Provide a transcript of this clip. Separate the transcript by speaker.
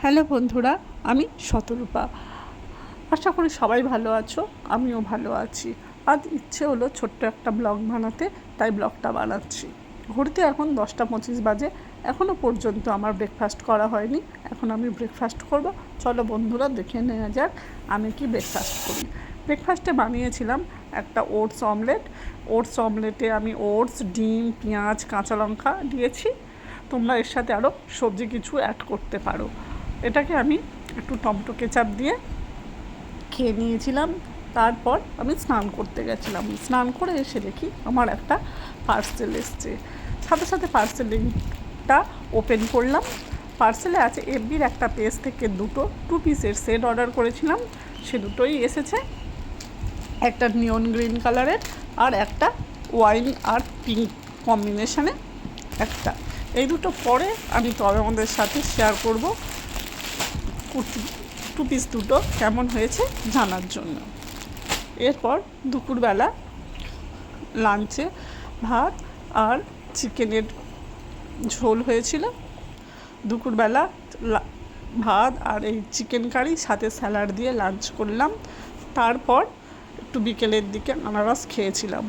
Speaker 1: Hello বন্ধুরা, আমি শতরূপা। আশা করি সবাই ভালো আছো, আমিও ভালো আছি। আজ ইচ্ছে হলো ছোট্ট একটা ব্লগ বানাতে, তাই ব্লগটা বানাচ্ছি। ঘড়িতে এখন 10:25 বাজে, এখনও পর্যন্ত আমার ব্রেকফাস্ট করা হয়নি। এখন আমি ব্রেকফাস্ট করব। চলো বন্ধুরা, দেখে নেওয়া যাক আমি কি ব্রেকফাস্ট করি। ব্রেকফাস্টে বানিয়েছিলাম একটা ওটস অমলেট। ওটস অমলেটে আমি ওটস, ডিম, পেঁয়াজ, কাঁচা লঙ্কা দিয়েছি। তোমরা এর সাথে আরও সবজি কিছু অ্যাড করতে পারো। এটাকে আমি একটু টমেটো কেচাপ দিয়ে খেয়ে নিয়েছিলাম। তারপর আমি স্নান করতে গেছিলাম। স্নান করে এসে দেখি আমার একটা পার্সেল এসছে। সাথে সাথে পার্সেল লিঙ্কটা ওপেন করলাম। পার্সেলে আছে এফবির একটা পেজ থেকে 2 পিসের সেট অর্ডার করেছিলাম, সে দুটোই এসেছে। একটা নিয়ন গ্রিন কালারের আর একটা ওয়াইন আর পিঙ্ক কম্বিনেশনে একটা। এই দুটো পরে আমি তোমাদের সাথে শেয়ার করব কুর্তি 2 পিস দুটো কেমন হয়েছে জানার জন্য। এরপর দুপুরবেলা লাঞ্চে ভাত আর চিকেনের ঝোল হয়েছিল। দুপুরবেলা ভাত আর এই চিকেন কারি সাথে স্যালাড দিয়ে লাঞ্চ করলাম। তারপর একটু বিকেলের দিকে আনারস খেয়েছিলাম।